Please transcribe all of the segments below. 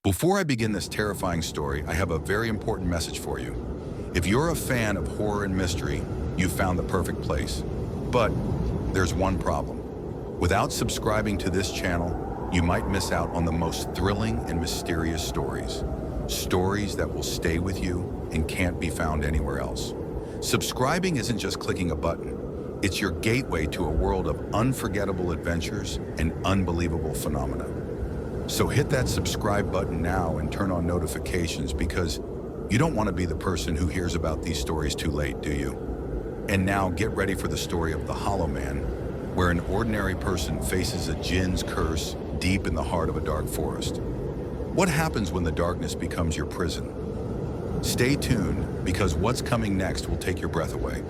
Before I begin this terrifying story, I have a very important message for you. If you're a fan of horror and mystery, you've found the perfect place. But there's one problem. Without subscribing to this channel, you might miss out on the most thrilling and mysterious stories. Stories that will stay with you and can't be found anywhere else. Subscribing isn't just clicking a button. It's your gateway to a world of unforgettable adventures and unbelievable phenomena. So hit that subscribe button now and turn on notifications, because you don't want to be the person who hears about these stories too late, do you? And now get ready for the story of the Hollow Man, where an ordinary person faces a Djinn's curse deep in the heart of a dark forest. What happens when the darkness becomes your prison? Stay tuned, because what's coming next will take your breath away.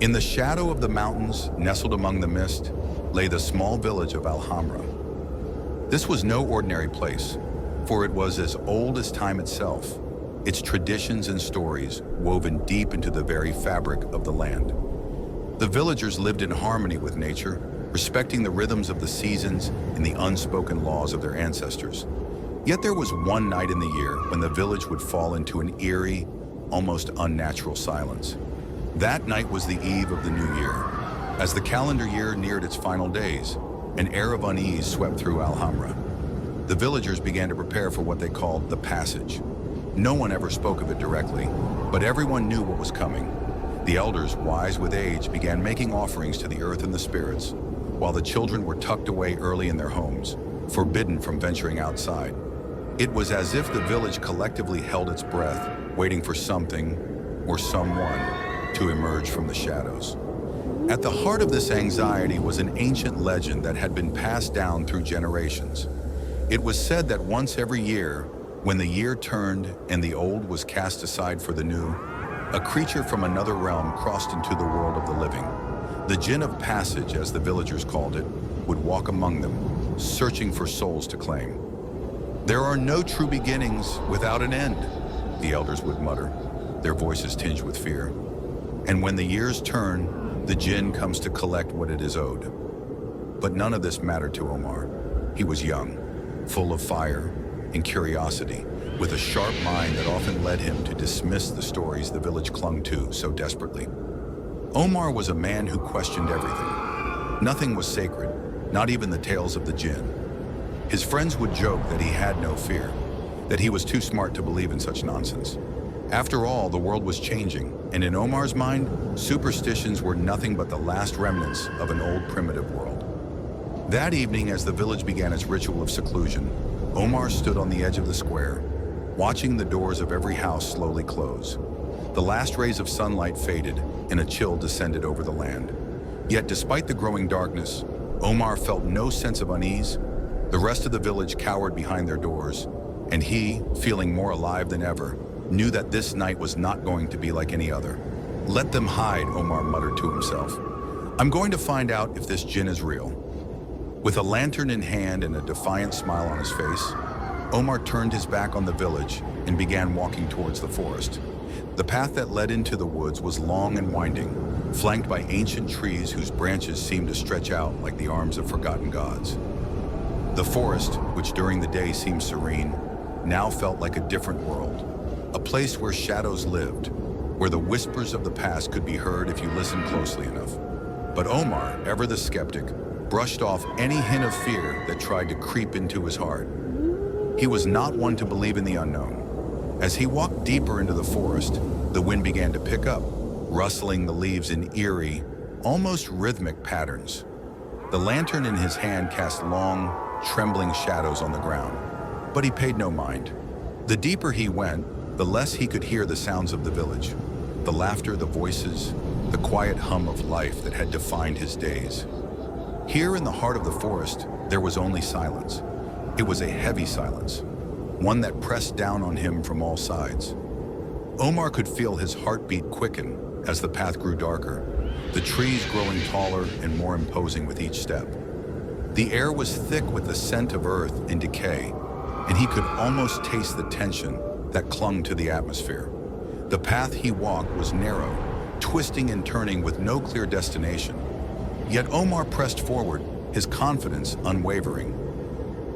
In the shadow of the mountains, nestled among the mist, lay the small village of Alhambra. This was no ordinary place, for it was as old as time itself, its traditions and stories woven deep into the very fabric of the land. The villagers lived in harmony with nature, respecting the rhythms of the seasons and the unspoken laws of their ancestors. Yet there was one night in the year when the village would fall into an eerie, almost unnatural silence. That night was the eve of the new year. As the calendar year neared its final days, an air of unease swept through Alhambra. The villagers began to prepare for what they called the passage. No one ever spoke of it directly, but everyone knew what was coming. The elders, wise with age, began making offerings to the earth and the spirits, while the children were tucked away early in their homes, forbidden from venturing outside. It was as if the village collectively held its breath, waiting for something or someone to emerge from the shadows. At the heart of this anxiety was an ancient legend that had been passed down through generations. It was said that once every year, when the year turned and the old was cast aside for the new, a creature from another realm crossed into the world of the living. The Djinn of Passage, as the villagers called it, would walk among them, searching for souls to claim. "There are no true beginnings without an end," the elders would mutter, their voices tinged with fear. And when the years turn, the Djinn comes to collect what it is owed. But none of this mattered to Omar. He was young, full of fire and curiosity, with a sharp mind that often led him to dismiss the stories the village clung to so desperately. Omar was a man who questioned everything. Nothing was sacred, not even the tales of the Djinn. His friends would joke that he had no fear, that he was too smart to believe in such nonsense. After all, the world was changing, and in Omar's mind, superstitions were nothing but the last remnants of an old primitive world. That evening, as the village began its ritual of seclusion, Omar stood on the edge of the square, watching the doors of every house slowly close. The last rays of sunlight faded, and a chill descended over the land. Yet despite the growing darkness, Omar felt no sense of unease. The rest of the village cowered behind their doors, and he, feeling more alive than ever, knew that this night was not going to be like any other. "Let them hide," Omar muttered to himself. "I'm going to find out if this Djinn is real." With a lantern in hand and a defiant smile on his face, Omar turned his back on the village and began walking towards the forest. The path that led into the woods was long and winding, flanked by ancient trees whose branches seemed to stretch out like the arms of forgotten gods. The forest, which during the day seemed serene, now felt like a different world. A place where shadows lived, where the whispers of the past could be heard if you listened closely enough. But Omar, ever the skeptic, brushed off any hint of fear that tried to creep into his heart. He was not one to believe in the unknown. As he walked deeper into the forest, the wind began to pick up, rustling the leaves in eerie, almost rhythmic patterns. The lantern in his hand cast long, trembling shadows on the ground, but he paid no mind. The deeper he went, the less he could hear the sounds of the village, the laughter, the voices, the quiet hum of life that had defined his days. Here in the heart of the forest, there was only silence. It was a heavy silence, one that pressed down on him from all sides. Omar could feel his heartbeat quicken as the path grew darker, the trees growing taller and more imposing with each step. The air was thick with the scent of earth and decay, and he could almost taste the tension that clung to the atmosphere. The path he walked was narrow, twisting and turning with no clear destination. Yet Omar pressed forward, his confidence unwavering.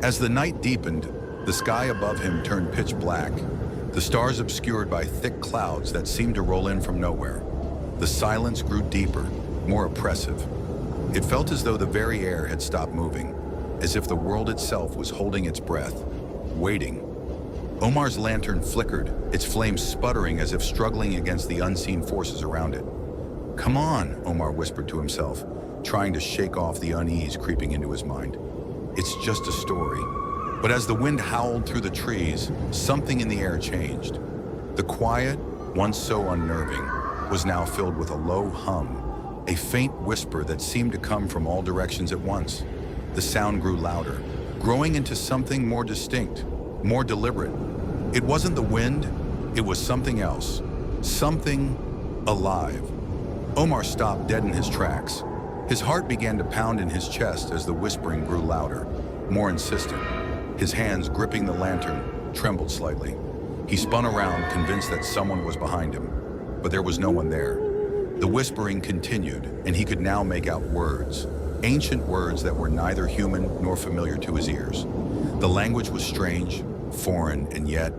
As the night deepened, the sky above him turned pitch black, the stars obscured by thick clouds that seemed to roll in from nowhere. The silence grew deeper, more oppressive. It felt as though the very air had stopped moving, as if the world itself was holding its breath, waiting. Omar's lantern flickered, its flame sputtering as if struggling against the unseen forces around it. "Come on," Omar whispered to himself, trying to shake off the unease creeping into his mind. "It's just a story." But as the wind howled through the trees, something in the air changed. The quiet, once so unnerving, was now filled with a low hum, a faint whisper that seemed to come from all directions at once. The sound grew louder, growing into something more distinct, more deliberate. It wasn't the wind, it was something else. Something alive. Omar stopped dead in his tracks. His heart began to pound in his chest as the whispering grew louder, more insistent. His hands gripping the lantern trembled slightly. He spun around, convinced that someone was behind him, but there was no one there. The whispering continued, and he could now make out words, ancient words that were neither human nor familiar to his ears. The language was strange, foreign, and yet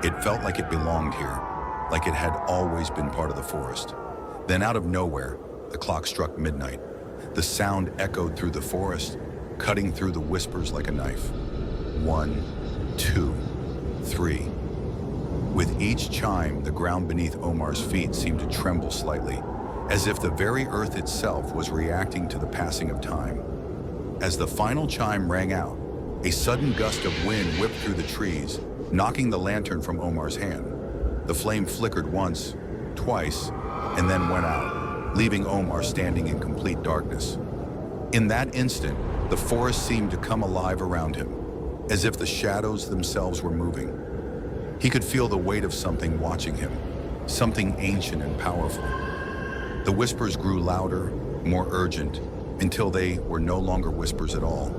it felt like it belonged here, like it had always been part of the forest. Then out of nowhere, the clock struck midnight. The sound echoed through the forest, cutting through the whispers like a knife. 1, 2, 3. With each chime, the ground beneath Omar's feet seemed to tremble slightly, as if the very earth itself was reacting to the passing of time. As the final chime rang out, a sudden gust of wind whipped through the trees, knocking the lantern from Omar's hand. The flame flickered once, twice, and then went out, leaving Omar standing in complete darkness. In that instant, the forest seemed to come alive around him, as if the shadows themselves were moving. He could feel the weight of something watching him, something ancient and powerful. The whispers grew louder, more urgent, until they were no longer whispers at all.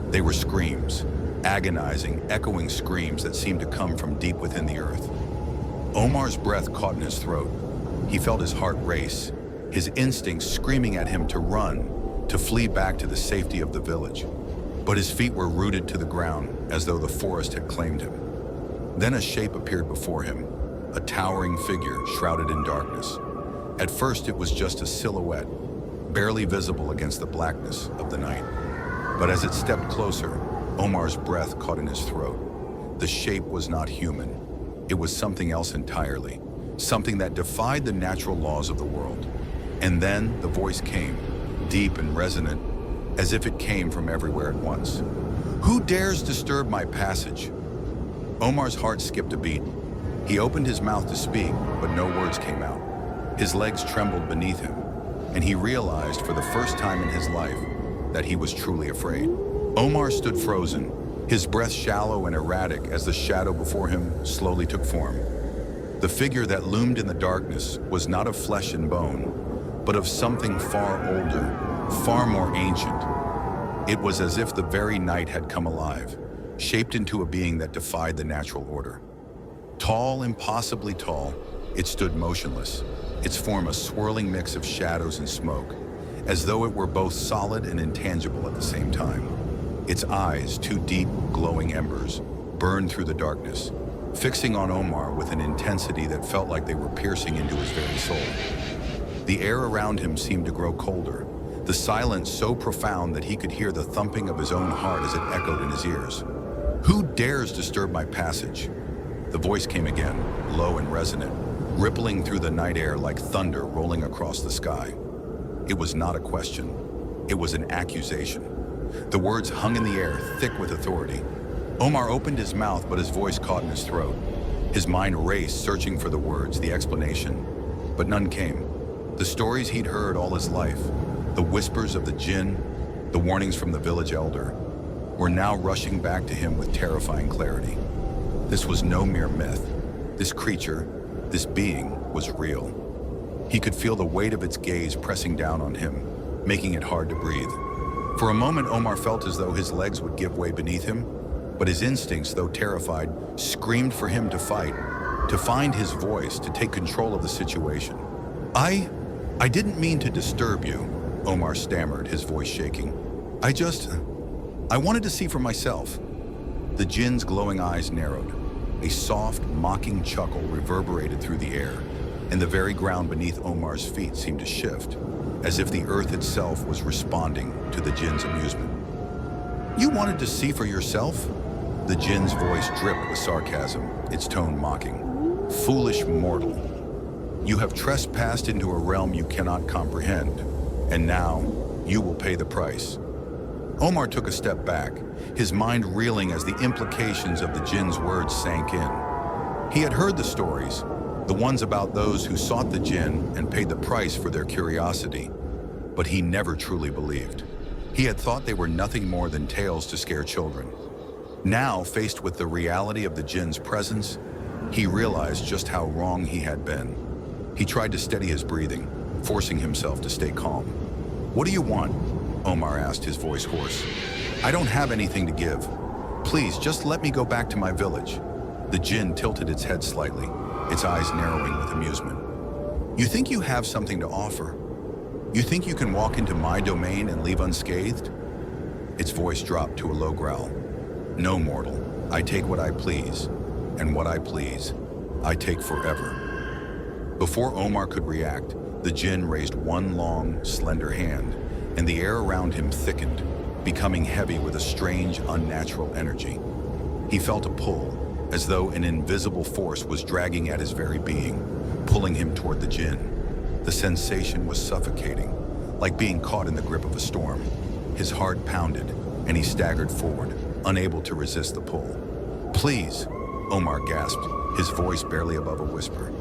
They were screams, agonizing, echoing screams that seemed to come from deep within the earth. Omar's breath caught in his throat. He felt his heart race, his instincts screaming at him to run, to flee back to the safety of the village. But his feet were rooted to the ground, as though the forest had claimed him. Then a shape appeared before him, a towering figure shrouded in darkness. At first it was just a silhouette, barely visible against the blackness of the night. But as it stepped closer, Omar's breath caught in his throat. The shape was not human. It was something else entirely, something that defied the natural laws of the world. And then the voice came, deep and resonant, as if it came from everywhere at once. "Who dares disturb my passage?" Omar's heart skipped a beat. He opened his mouth to speak, but no words came out. His legs trembled beneath him, and he realized for the first time in his life that he was truly afraid. Omar stood frozen, his breath shallow and erratic as the shadow before him slowly took form. The figure that loomed in the darkness was not of flesh and bone, but of something far older, far more ancient. It was as if the very night had come alive, shaped into a being that defied the natural order. Tall, impossibly tall, it stood motionless, its form a swirling mix of shadows and smoke, as though it were both solid and intangible at the same time. Its eyes, two deep, glowing embers, burned through the darkness, fixing on Omar with an intensity that felt like they were piercing into his very soul. The air around him seemed to grow colder, the silence so profound that he could hear the thumping of his own heart as it echoed in his ears. "Who dares disturb my passage?" The voice came again, low and resonant, rippling through the night air like thunder rolling across the sky. It was not a question. It was an accusation. The words hung in the air, thick with authority. Omar opened his mouth, but his voice caught in his throat. His mind raced, searching for the words, the explanation. But none came. The stories he'd heard all his life, the whispers of the Djinn, the warnings from the village elder, were now rushing back to him with terrifying clarity. This was no mere myth. This creature, this being, was real. He could feel the weight of its gaze pressing down on him, making it hard to breathe. For a moment, Omar felt as though his legs would give way beneath him, but his instincts, though terrified, screamed for him to fight, to find his voice, to take control of the situation. I didn't mean to disturb you," Omar stammered, his voice shaking. I wanted to see for myself." The Djinn's glowing eyes narrowed. A soft, mocking chuckle reverberated through the air, and the very ground beneath Omar's feet seemed to shift, as if the earth itself was responding to the Djinn's amusement. "You wanted to see for yourself?" The Djinn's voice dripped with sarcasm, its tone mocking. "Foolish mortal. You have trespassed into a realm you cannot comprehend, and now you will pay the price." Omar took a step back, his mind reeling as the implications of the Djinn's words sank in. He had heard the stories, the ones about those who sought the Djinn and paid the price for their curiosity, but he never truly believed. He had thought they were nothing more than tales to scare children. Now, faced with the reality of the Djinn's presence, he realized just how wrong he had been. He tried to steady his breathing, forcing himself to stay calm. "What do you want?" Omar asked, his voice hoarse. "I don't have anything to give. Please, just let me go back to my village." The Djinn tilted its head slightly, its eyes narrowing with amusement. "You think you have something to offer? You think you can walk into my domain and leave unscathed?" Its voice dropped to a low growl. "No, mortal. I take what I please, and what I please, I take forever." Before Omar could react, the Djinn raised one long, slender hand, and the air around him thickened, becoming heavy with a strange, unnatural energy. He felt a pull, as though an invisible force was dragging at his very being, pulling him toward the Djinn. The sensation was suffocating, like being caught in the grip of a storm. His heart pounded, and he staggered forward, unable to resist the pull. "Please," Omar gasped, his voice barely above a whisper.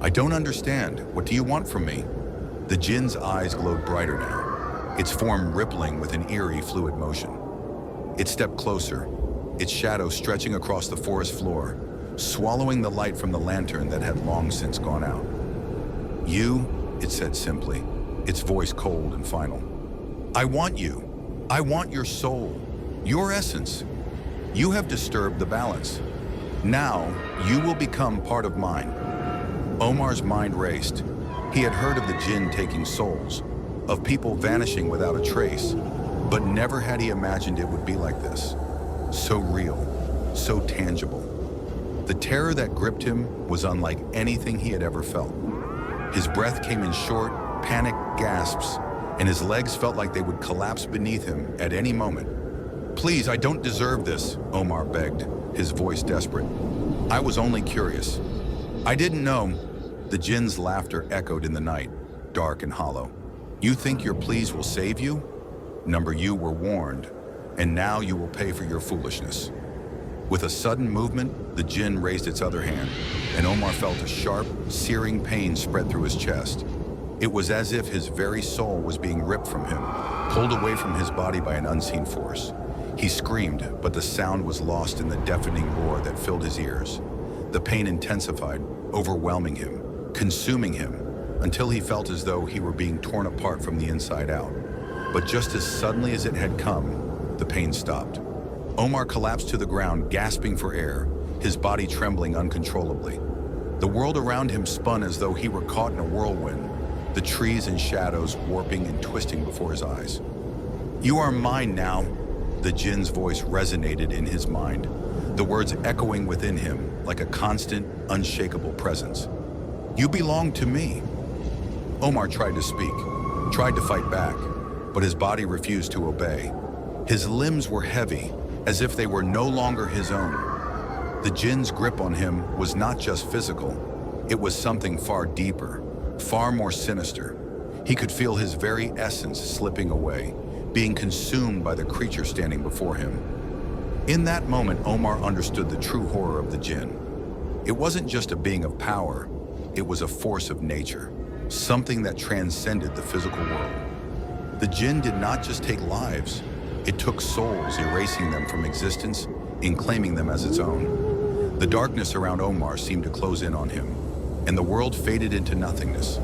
"I don't understand. What do you want from me?" The Djinn's eyes glowed brighter now, its form rippling with an eerie, fluid motion. It stepped closer, its shadow stretching across the forest floor, swallowing the light from the lantern that had long since gone out. "You," it said simply, its voice cold and final. "I want you. I want your soul, your essence. You have disturbed the balance. Now, you will become part of mine." Omar's mind raced. He had heard of the Djinn taking souls, of people vanishing without a trace, but never had he imagined it would be like this. So real, so tangible. The terror that gripped him was unlike anything he had ever felt. His breath came in short, panicked gasps, and his legs felt like they would collapse beneath him at any moment. "Please, I don't deserve this," Omar begged, his voice desperate. "I was only curious. I didn't know." The Djinn's laughter echoed in the night, dark and hollow. "You think your pleas will save you? Number, you were warned, and now you will pay for your foolishness." With a sudden movement, the Djinn raised its other hand, and Omar felt a sharp, searing pain spread through his chest. It was as if his very soul was being ripped from him, pulled away from his body by an unseen force. He screamed, but the sound was lost in the deafening roar that filled his ears. The pain intensified, overwhelming him, consuming him, until he felt as though he were being torn apart from the inside out. But just as suddenly as it had come, the pain stopped. Omar collapsed to the ground, gasping for air, his body trembling uncontrollably. The world around him spun as though he were caught in a whirlwind, the trees and shadows warping and twisting before his eyes. "You are mine now," the Djinn's voice resonated in his mind, the words echoing within him like a constant, unshakable presence. "You belong to me." Omar tried to speak, tried to fight back, but his body refused to obey. His limbs were heavy, as if they were no longer his own. The Djinn's grip on him was not just physical, it was something far deeper, far more sinister. He could feel his very essence slipping away, being consumed by the creature standing before him. In that moment, Omar understood the true horror of the Djinn. It wasn't just a being of power, it was a force of nature, something that transcended the physical world. The Djinn did not just take lives, it took souls, erasing them from existence and claiming them as its own. The darkness around Omar seemed to close in on him, and the world faded into nothingness.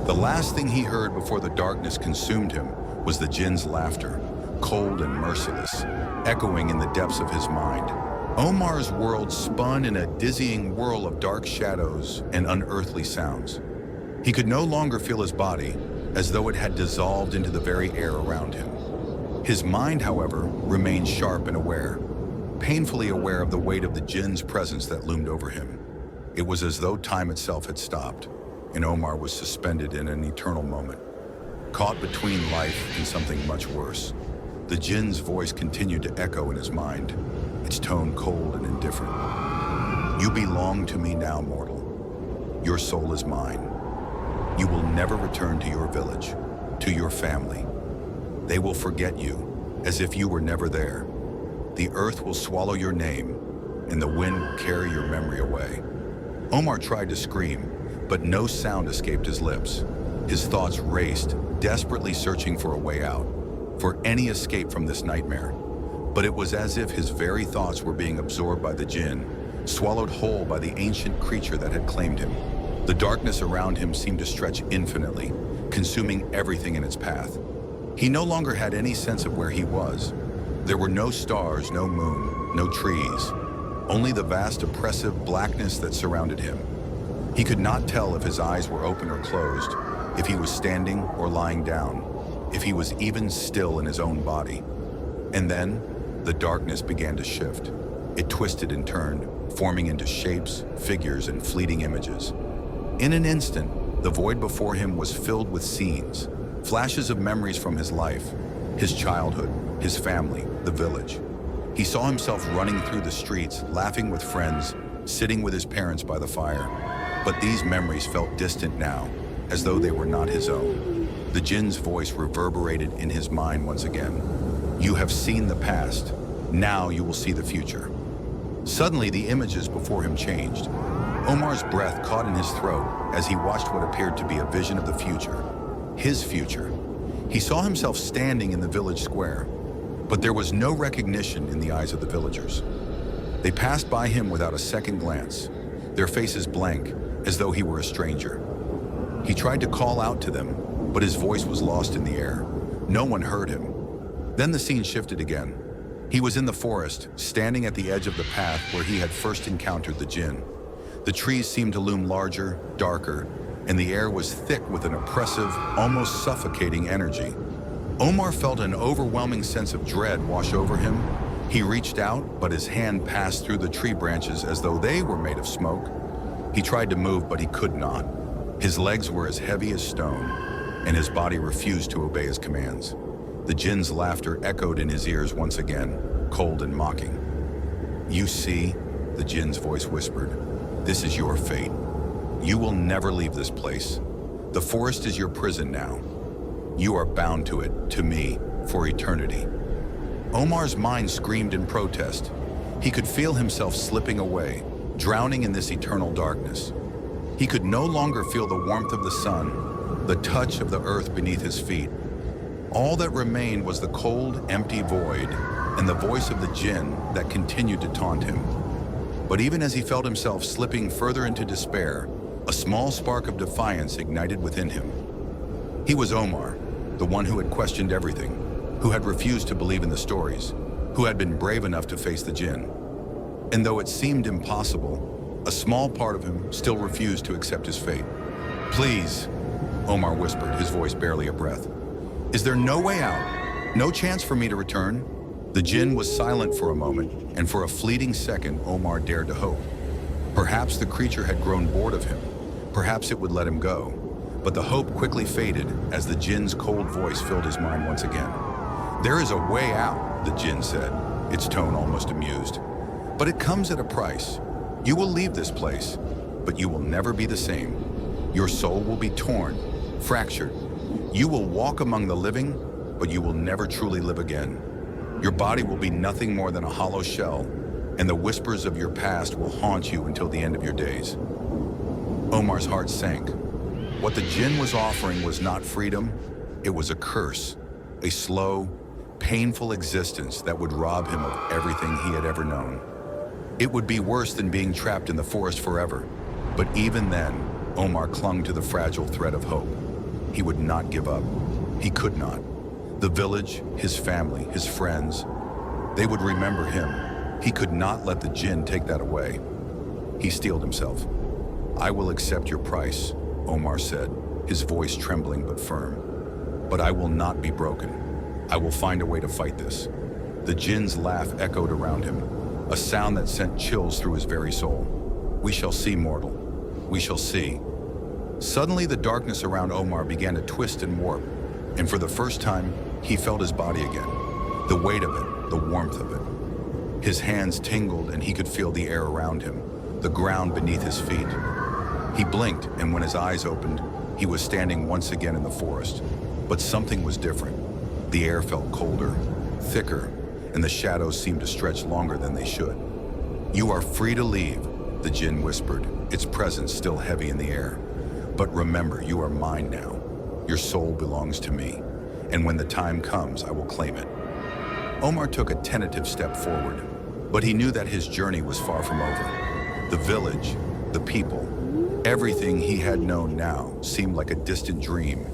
The last thing he heard before the darkness consumed him was the Djinn's laughter, cold and merciless, echoing in the depths of his mind. Omar's world spun in a dizzying whirl of dark shadows and unearthly sounds. He could no longer feel his body, as though it had dissolved into the very air around him. His mind, however, remained sharp and aware, painfully aware of the weight of the Djinn's presence that loomed over him. It was as though time itself had stopped, and Omar was suspended in an eternal moment, caught between life and something much worse. The Djinn's voice continued to echo in his mind, its tone cold and indifferent. "You belong to me now, mortal. Your soul is mine. You will never return to your village, to your family. They will forget you, as if you were never there. The earth will swallow your name, and the wind will carry your memory away." Omar tried to scream, but no sound escaped his lips. His thoughts raced, desperately searching for a way out, for any escape from this nightmare. But it was as if his very thoughts were being absorbed by the Djinn, swallowed whole by the ancient creature that had claimed him. The darkness around him seemed to stretch infinitely, consuming everything in its path. He no longer had any sense of where he was. There were no stars, no moon, no trees, only the vast oppressive blackness that surrounded him. He could not tell if his eyes were open or closed, if he was standing or lying down, if he was even still in his own body. And then, the darkness began to shift. It twisted and turned, forming into shapes, figures, and fleeting images. In an instant, the void before him was filled with scenes, flashes of memories from his life, his childhood, his family, the village. He saw himself running through the streets, laughing with friends, sitting with his parents by the fire. But these memories felt distant now, as though they were not his own. The Djinn's voice reverberated in his mind once again. "You have seen the past. Now you will see the future." Suddenly, the images before him changed. Omar's breath caught in his throat as he watched what appeared to be a vision of the future. His future. He saw himself standing in the village square, but there was no recognition in the eyes of the villagers. They passed by him without a second glance, their faces blank, as though he were a stranger. He tried to call out to them, but his voice was lost in the air. No one heard him. Then the scene shifted again. He was in the forest, standing at the edge of the path where he had first encountered the Djinn. The trees seemed to loom larger, darker, and the air was thick with an oppressive, almost suffocating energy. Omar felt an overwhelming sense of dread wash over him. He reached out, but his hand passed through the tree branches as though they were made of smoke. He tried to move, but he could not. His legs were as heavy as stone, and his body refused to obey his commands. The Djinn's laughter echoed in his ears once again, cold and mocking. "You see," the Djinn's voice whispered, "this is your fate. You will never leave this place. The forest is your prison now. You are bound to it, to me, for eternity." Omar's mind screamed in protest. He could feel himself slipping away, drowning in this eternal darkness. He could no longer feel the warmth of the sun, the touch of the earth beneath his feet. All that remained was the cold, empty void and the voice of the Djinn that continued to taunt him. But even as he felt himself slipping further into despair, a small spark of defiance ignited within him. He was Omar, the one who had questioned everything, who had refused to believe in the stories, who had been brave enough to face the Djinn. And though it seemed impossible, a small part of him still refused to accept his fate. "Please," Omar whispered, his voice barely a breath. "Is there no way out? No chance for me to return?" The Djinn was silent for a moment, and for a fleeting second, Omar dared to hope. Perhaps the creature had grown bored of him. Perhaps it would let him go. But the hope quickly faded as the Djinn's cold voice filled his mind once again. "There is a way out," the Djinn said, its tone almost amused. "But it comes at a price. You will leave this place, but you will never be the same. Your soul will be torn, fractured. You will walk among the living, but you will never truly live again. Your body will be nothing more than a hollow shell, and the whispers of your past will haunt you until the end of your days." Omar's heart sank. What the Djinn was offering was not freedom, it was a curse, a slow, painful existence that would rob him of everything he had ever known. It would be worse than being trapped in the forest forever, but even then, Omar clung to the fragile thread of hope. He would not give up. He could not. The village, his family, his friends, they would remember him. He could not let the Djinn take that away. He steeled himself. "I will accept your price," Omar said, his voice trembling but firm. "But I will not be broken. I will find a way to fight this." The Djinn's laugh echoed around him, a sound that sent chills through his very soul. "We shall see, mortal. We shall see." Suddenly, the darkness around Omar began to twist and warp, and for the first time, he felt his body again. The weight of it, the warmth of it. His hands tingled and he could feel the air around him, the ground beneath his feet. He blinked, and when his eyes opened, he was standing once again in the forest. But something was different. The air felt colder, thicker, and the shadows seemed to stretch longer than they should. "You are free to leave," the Djinn whispered, its presence still heavy in the air. "But remember, you are mine now. Your soul belongs to me, and when the time comes, I will claim it." Omar took a tentative step forward, but he knew that his journey was far from over. The village, the people, everything he had known now seemed like a distant dream.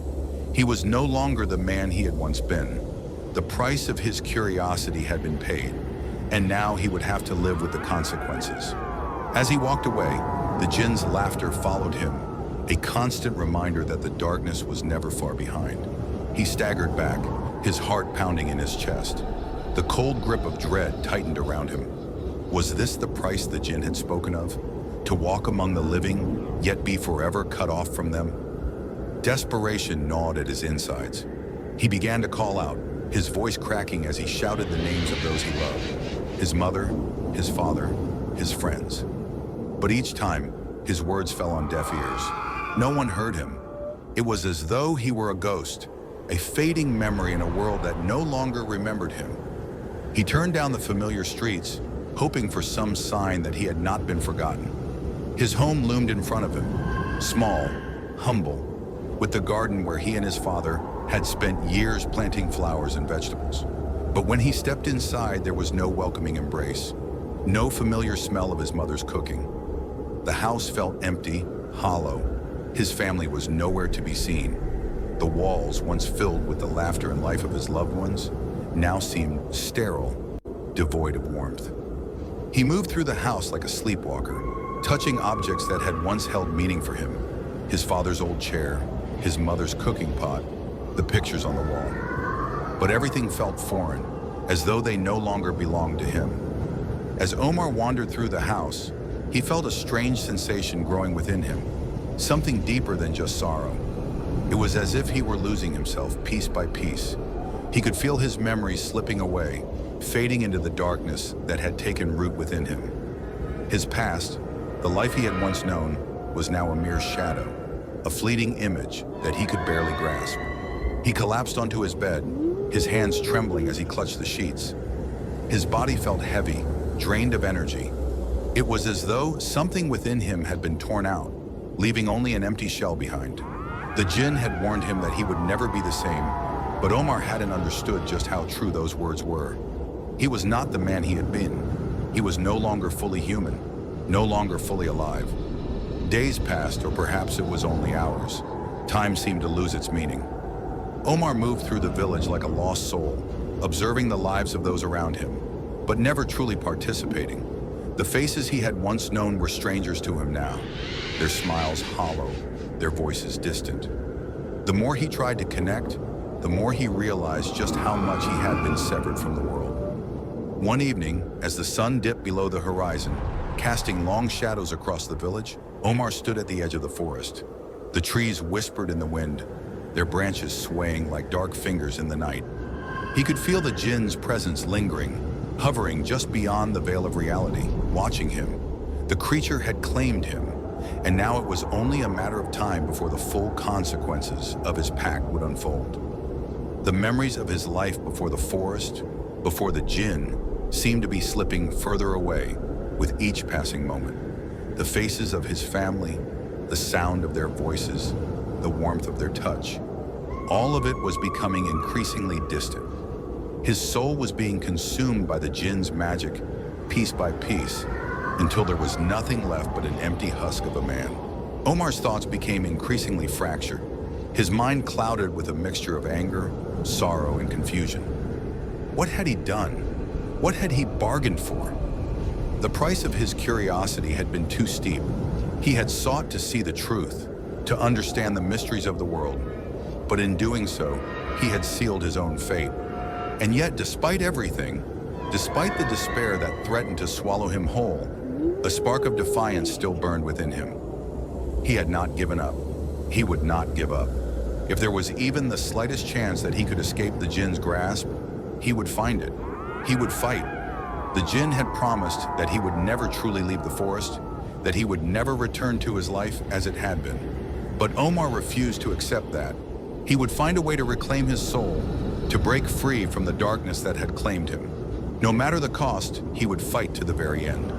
He was no longer the man he had once been. The price of his curiosity had been paid, and now he would have to live with the consequences. As he walked away, the Djinn's laughter followed him, a constant reminder that the darkness was never far behind. He staggered back, his heart pounding in his chest. The cold grip of dread tightened around him. Was this the price the Djinn had spoken of? To walk among the living, yet be forever cut off from them? Desperation gnawed at his insides. He began to call out, his voice cracking as he shouted the names of those he loved. His mother, his father, his friends. But each time, his words fell on deaf ears. No one heard him. It was as though he were a ghost, a fading memory in a world that no longer remembered him. He turned down the familiar streets, hoping for some sign that he had not been forgotten. His home loomed in front of him, small, humble, with the garden where he and his father had spent years planting flowers and vegetables. But when he stepped inside, there was no welcoming embrace, no familiar smell of his mother's cooking. The house felt empty, hollow. His family was nowhere to be seen. The walls, once filled with the laughter and life of his loved ones, now seemed sterile, devoid of warmth. He moved through the house like a sleepwalker, touching objects that had once held meaning for him. His father's old chair, his mother's cooking pot, the pictures on the wall. But everything felt foreign, as though they no longer belonged to him. As Omar wandered through the house, he felt a strange sensation growing within him, something deeper than just sorrow. It was as if he were losing himself piece by piece. He could feel his memories slipping away, fading into the darkness that had taken root within him. His past, the life he had once known, was now a mere shadow, a fleeting image that he could barely grasp. He collapsed onto his bed, his hands trembling as he clutched the sheets. His body felt heavy, drained of energy. It was as though something within him had been torn out, leaving only an empty shell behind. The Djinn had warned him that he would never be the same, but Omar hadn't understood just how true those words were. He was not the man he had been. He was no longer fully human, no longer fully alive. Days passed, or perhaps it was only hours. Time seemed to lose its meaning. Omar moved through the village like a lost soul, observing the lives of those around him, but never truly participating. The faces he had once known were strangers to him now, their smiles hollow, their voices distant. The more he tried to connect, the more he realized just how much he had been severed from the world. One evening, as the sun dipped below the horizon, casting long shadows across the village, Omar stood at the edge of the forest. The trees whispered in the wind, their branches swaying like dark fingers in the night. He could feel the Djinn's presence lingering, hovering just beyond the veil of reality, watching him. The creature had claimed him, and now it was only a matter of time before the full consequences of his pact would unfold. The memories of his life before the forest, before the Djinn, seemed to be slipping further away with each passing moment. The faces of his family, the sound of their voices, the warmth of their touch, all of it was becoming increasingly distant. His soul was being consumed by the Djinn's magic, piece by piece, until there was nothing left but an empty husk of a man. Omar's thoughts became increasingly fractured, his mind clouded with a mixture of anger, sorrow, and confusion. What had he done? What had he bargained for? The price of his curiosity had been too steep. He had sought to see the truth, to understand the mysteries of the world. But in doing so, he had sealed his own fate. And yet, despite everything, despite the despair that threatened to swallow him whole, a spark of defiance still burned within him. He had not given up. He would not give up. If there was even the slightest chance that he could escape the Djinn's grasp, he would find it. He would fight. The Djinn had promised that he would never truly leave the forest, that he would never return to his life as it had been. But Omar refused to accept that. He would find a way to reclaim his soul, to break free from the darkness that had claimed him. No matter the cost, he would fight to the very end.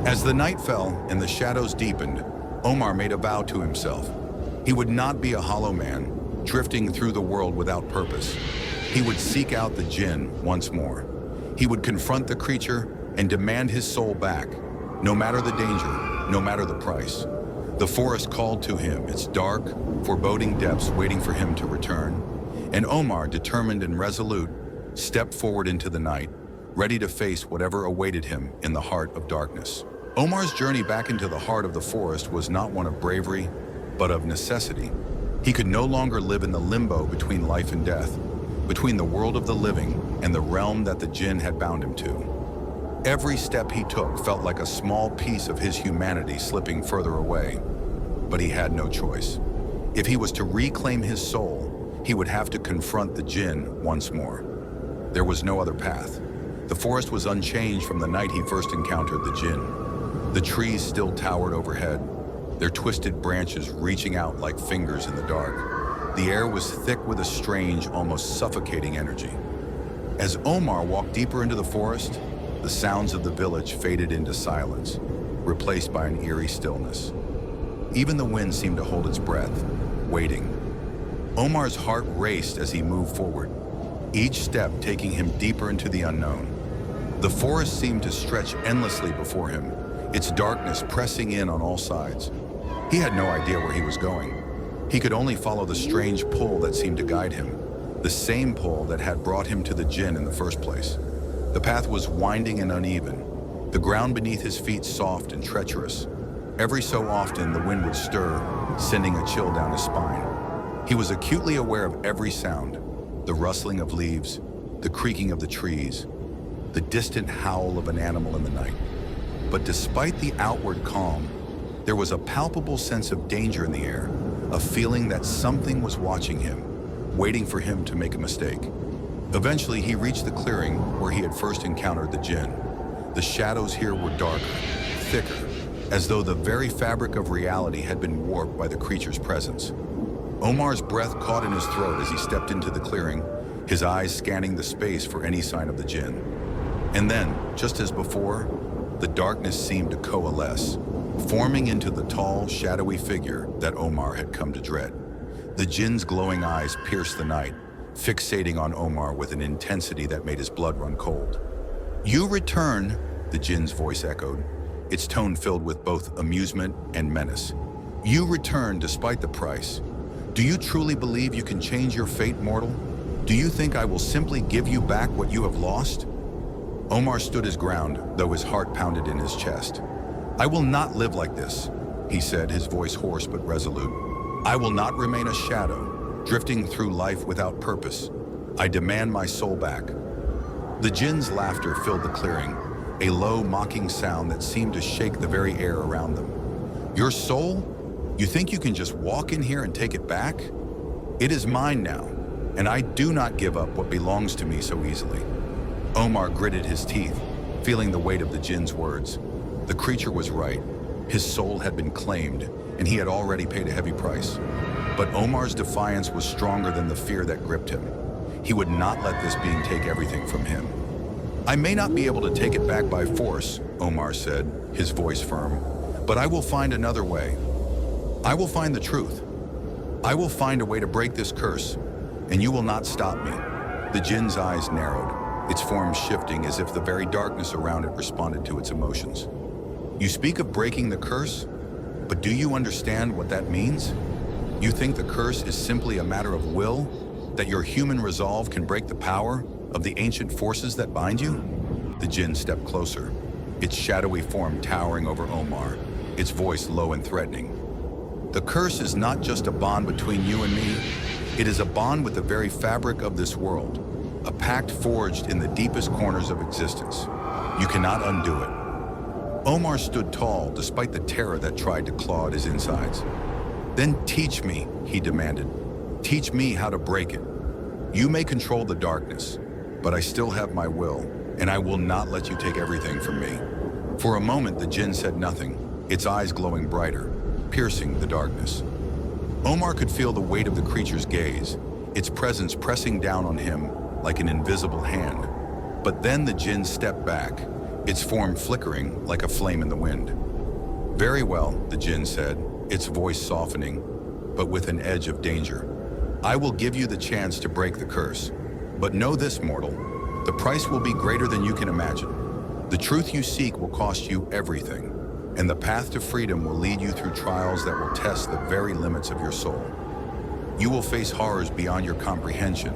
As the night fell and the shadows deepened, Omar made a vow to himself. He would not be a hollow man, drifting through the world without purpose. He would seek out the Djinn once more. He would confront the creature and demand his soul back, no matter the danger, no matter the price. The forest called to him, its dark, foreboding depths waiting for him to return. And Omar, determined and resolute, stepped forward into the night, ready to face whatever awaited him in the heart of darkness. Omar's journey back into the heart of the forest was not one of bravery, but of necessity. He could no longer live in the limbo between life and death, between the world of the living and the realm that the Djinn had bound him to. Every step he took felt like a small piece of his humanity slipping further away, but he had no choice. If he was to reclaim his soul, he would have to confront the Djinn once more. There was no other path. The forest was unchanged from the night he first encountered the Djinn. The trees still towered overhead, their twisted branches reaching out like fingers in the dark. The air was thick with a strange, almost suffocating energy. As Omar walked deeper into the forest, the sounds of the village faded into silence, replaced by an eerie stillness. Even the wind seemed to hold its breath, waiting. Omar's heart raced as he moved forward, each step taking him deeper into the unknown. The forest seemed to stretch endlessly before him, its darkness pressing in on all sides. He had no idea where he was going. He could only follow the strange pull that seemed to guide him, the same pull that had brought him to the Djinn in the first place. The path was winding and uneven, the ground beneath his feet soft and treacherous. Every so often, the wind would stir, sending a chill down his spine. He was acutely aware of every sound, the rustling of leaves, the creaking of the trees, the distant howl of an animal in the night. But despite the outward calm, there was a palpable sense of danger in the air, a feeling that something was watching him, waiting for him to make a mistake. Eventually, he reached the clearing where he had first encountered the Djinn. The shadows here were darker, thicker, as though the very fabric of reality had been warped by the creature's presence. Omar's breath caught in his throat as he stepped into the clearing, his eyes scanning the space for any sign of the Djinn. And then, just as before, the darkness seemed to coalesce, forming into the tall, shadowy figure that Omar had come to dread. The Djinn's glowing eyes pierced the night, fixating on Omar with an intensity that made his blood run cold. "You return," the Djinn's voice echoed, its tone filled with both amusement and menace. "You return despite the price. Do you truly believe you can change your fate, mortal? Do you think I will simply give you back what you have lost?" Omar stood his ground, though his heart pounded in his chest. "I will not live like this," he said, his voice hoarse but resolute. "I will not remain a shadow, drifting through life without purpose. I demand my soul back." The Djinn's laughter filled the clearing, a low, mocking sound that seemed to shake the very air around them. "Your soul? You think you can just walk in here and take it back? It is mine now, and I do not give up what belongs to me so easily." Omar gritted his teeth, feeling the weight of the Djinn's words. The creature was right. His soul had been claimed, and he had already paid a heavy price. But Omar's defiance was stronger than the fear that gripped him. He would not let this being take everything from him. "I may not be able to take it back by force," Omar said, his voice firm, "but I will find another way. I will find the truth. I will find a way to break this curse, and you will not stop me." The Djinn's eyes narrowed, its form shifting as if the very darkness around it responded to its emotions. "You speak of breaking the curse, but do you understand what that means? You think the curse is simply a matter of will, that your human resolve can break the power of the ancient forces that bind you?" The Djinn stepped closer, its shadowy form towering over Omar, its voice low and threatening. The curse is not just a bond between you and me, it is a bond with the very fabric of this world, a pact forged in the deepest corners of existence. You cannot undo it. Omar stood tall despite the terror that tried to claw at his insides. Then teach me, he demanded. Teach me how to break it. You may control the darkness, but I still have my will, and I will not let you take everything from me. For a moment, the Djinn said nothing, its eyes glowing brighter, piercing the darkness. Omar could feel the weight of the creature's gaze, its presence pressing down on him like an invisible hand. But then the Djinn stepped back, its form flickering like a flame in the wind. Very well, the Djinn said, its voice softening, but with an edge of danger. I will give you the chance to break the curse. But know this, mortal, the price will be greater than you can imagine. The truth you seek will cost you everything, and the path to freedom will lead you through trials that will test the very limits of your soul. You will face horrors beyond your comprehension,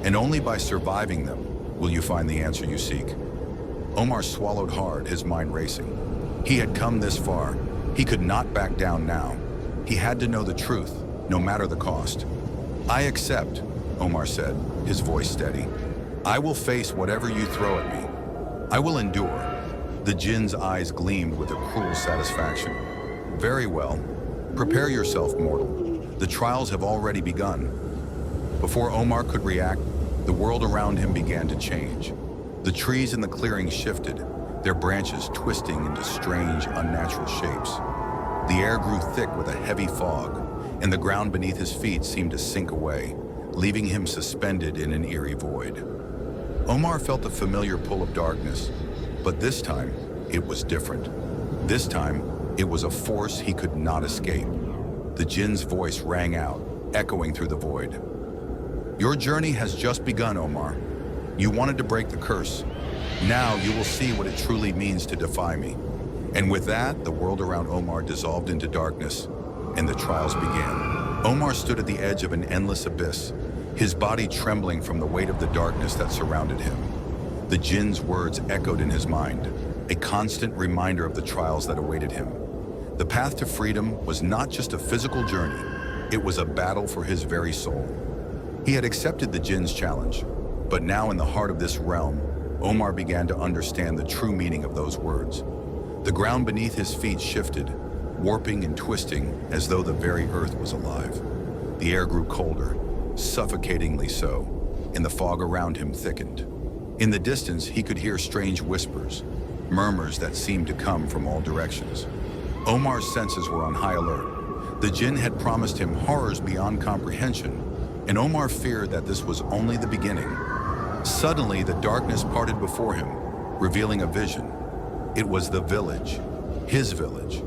and only by surviving them will you find the answer you seek. Omar swallowed hard, his mind racing. He had come this far. He could not back down now. He had to know the truth, no matter the cost. I accept, Omar said, his voice steady. I will face whatever you throw at me. I will endure. The Djinn's eyes gleamed with a cruel satisfaction. Very well. Prepare yourself, mortal. The trials have already begun. Before Omar could react, the world around him began to change. The trees in the clearing shifted, their branches twisting into strange, unnatural shapes. The air grew thick with a heavy fog, and the ground beneath his feet seemed to sink away, leaving him suspended in an eerie void. Omar felt the familiar pull of darkness, but this time, it was different. This time, it was a force he could not escape. The Djinn's voice rang out, echoing through the void. Your journey has just begun, Omar. You wanted to break the curse. Now you will see what it truly means to defy me. And with that, the world around Omar dissolved into darkness, and the trials began. Omar stood at the edge of an endless abyss, his body trembling from the weight of the darkness that surrounded him. The Djinn's words echoed in his mind, a constant reminder of the trials that awaited him. The path to freedom was not just a physical journey, it was a battle for his very soul. He had accepted the Djinn's challenge, but now in the heart of this realm, Omar began to understand the true meaning of those words. The ground beneath his feet shifted, warping and twisting as though the very earth was alive. The air grew colder, suffocatingly so, and the fog around him thickened. In the distance, he could hear strange whispers, murmurs that seemed to come from all directions. Omar's senses were on high alert. The Djinn had promised him horrors beyond comprehension, and Omar feared that this was only the beginning. Suddenly, the darkness parted before him, revealing a vision. It was the village, his village,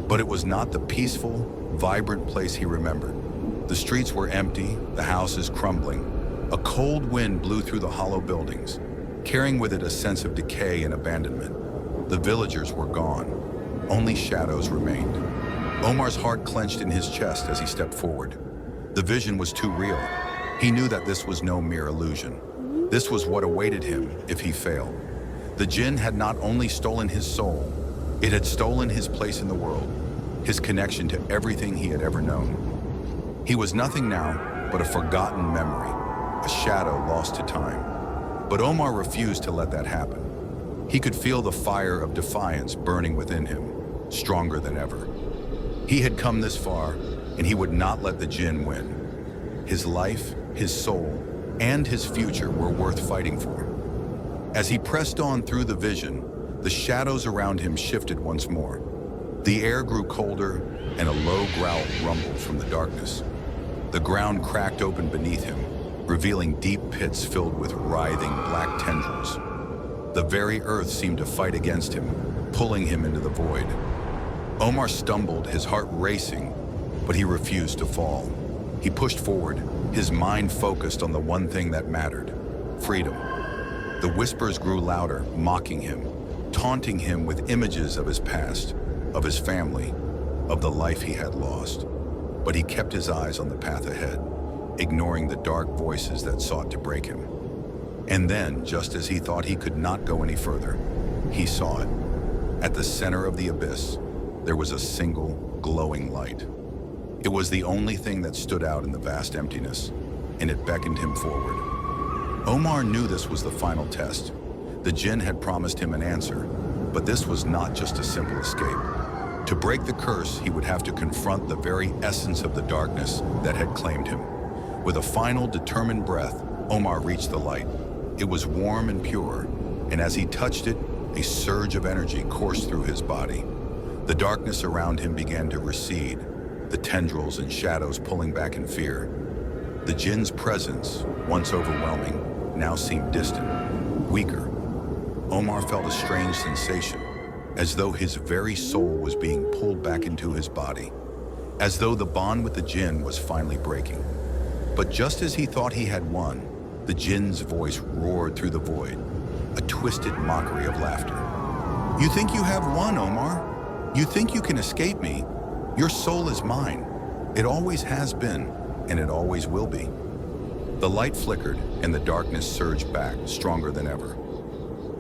but it was not the peaceful, vibrant place he remembered. The streets were empty, the houses crumbling. A cold wind blew through the hollow buildings, carrying with it a sense of decay and abandonment. The villagers were gone. Only shadows remained. Omar's heart clenched in his chest as he stepped forward. The vision was too real. He knew that this was no mere illusion. This was what awaited him if he failed. The Djinn had not only stolen his soul, it had stolen his place in the world, his connection to everything he had ever known. He was nothing now but a forgotten memory, a shadow lost to time. But Omar refused to let that happen. He could feel the fire of defiance burning within him, stronger than ever. He had come this far, and he would not let the Djinn win. His life, his soul, and his future were worth fighting for. As he pressed on through the vision, the shadows around him shifted once more. The air grew colder, and a low growl rumbled from the darkness. The ground cracked open beneath him, revealing deep pits filled with writhing black tendrils. The very earth seemed to fight against him, pulling him into the void. Omar stumbled, his heart racing, but he refused to fall. He pushed forward, his mind focused on the one thing that mattered: freedom. The whispers grew louder, mocking him, taunting him with images of his past, of his family, of the life he had lost. But he kept his eyes on the path ahead, ignoring the dark voices that sought to break him. And then, just as he thought he could not go any further, he saw it. At the center of the abyss, there was a single glowing light. It was the only thing that stood out in the vast emptiness, and it beckoned him forward. Omar knew this was the final test. The Djinn had promised him an answer, but this was not just a simple escape. To break the curse, he would have to confront the very essence of the darkness that had claimed him. With a final, determined breath, Omar reached the light. It was warm and pure, and as he touched it, a surge of energy coursed through his body. The darkness around him began to recede, the tendrils and shadows pulling back in fear. The Djinn's presence, once overwhelming, now seemed distant, weaker. Omar felt a strange sensation, as though his very soul was being pulled back into his body, as though the bond with the Djinn was finally breaking. But just as he thought he had won, the Djinn's voice roared through the void, a twisted mockery of laughter. "You think you have won, Omar? You think you can escape me? Your soul is mine. It always has been, and it always will be." The light flickered, and the darkness surged back, stronger than ever.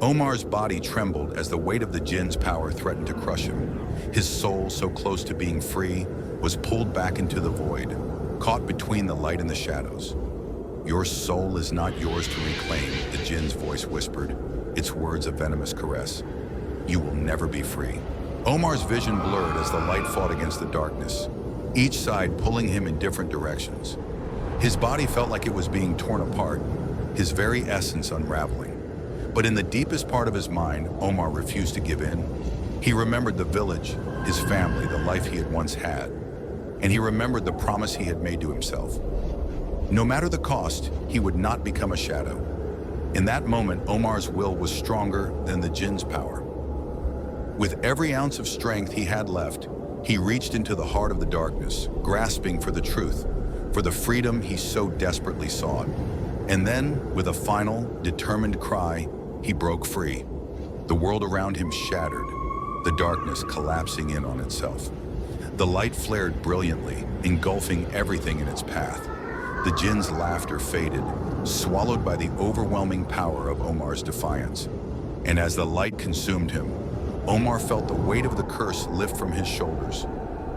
Omar's body trembled as the weight of the Djinn's power threatened to crush him. His soul, so close to being free, was pulled back into the void, caught between the light and the shadows. "Your soul is not yours to reclaim," the Djinn's voice whispered, its words a venomous caress. "You will never be free." Omar's vision blurred as the light fought against the darkness, each side pulling him in different directions. His body felt like it was being torn apart, his very essence unraveling. But in the deepest part of his mind, Omar refused to give in. He remembered the village, his family, the life he had once had, and he remembered the promise he had made to himself. No matter the cost, he would not become a shadow. In that moment, Omar's will was stronger than the Djinn's power. With every ounce of strength he had left, he reached into the heart of the darkness, grasping for the truth, for the freedom he so desperately sought. And then, with a final, determined cry, he broke free. The world around him shattered, the darkness collapsing in on itself. The light flared brilliantly, engulfing everything in its path. The Djinn's laughter faded, swallowed by the overwhelming power of Omar's defiance. And as the light consumed him, Omar felt the weight of the curse lift from his shoulders.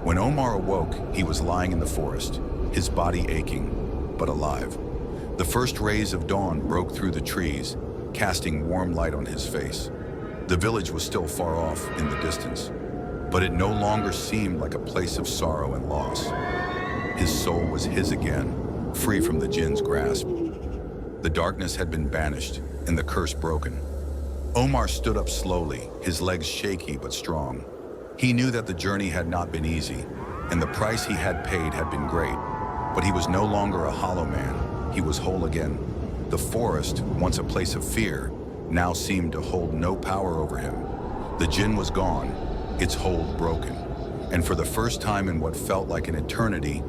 When Omar awoke, he was lying in the forest, his body aching, but alive. The first rays of dawn broke through the trees, casting warm light on his face. The village was still far off in the distance, but it no longer seemed like a place of sorrow and loss. His soul was his again, free from the Djinn's grasp. The darkness had been banished and the curse broken. Omar stood up slowly, his legs shaky but strong. He knew that the journey had not been easy, and the price he had paid had been great. But he was no longer a hollow man. He was whole again. The forest, once a place of fear, now seemed to hold no power over him. The Djinn was gone, its hold broken. And for the first time in what felt like an eternity,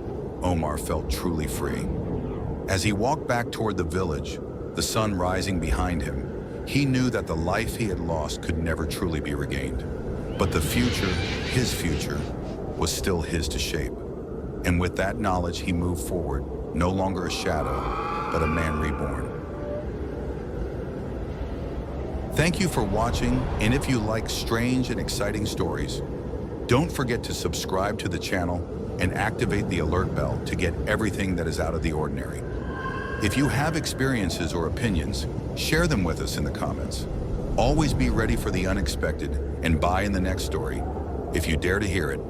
Omar felt truly free. As he walked back toward the village, the sun rising behind him, he knew that the life he had lost could never truly be regained. But the future, his future, was still his to shape. And with that knowledge, he moved forward, no longer a shadow, but a man reborn. Thank you for watching, and if you like strange and exciting stories, don't forget to subscribe to the channel and activate the alert bell to get everything that is out of the ordinary. If you have experiences or opinions, share them with us in the comments. Always be ready for the unexpected and buy in the next story if you dare to hear it.